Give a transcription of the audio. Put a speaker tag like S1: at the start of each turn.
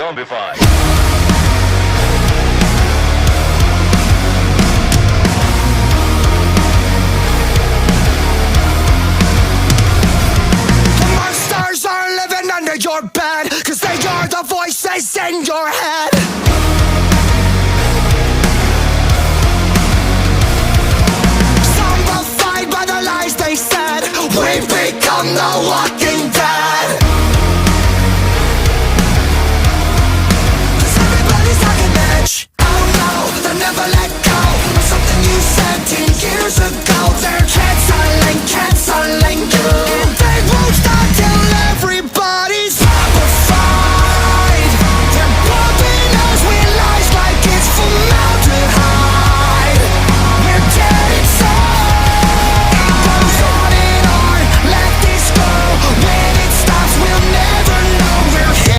S1: Zombify.
S2: The monsters are living under your bed, 'cause they are the voices in your head. Zombified by the lies they said, we become the walking dead.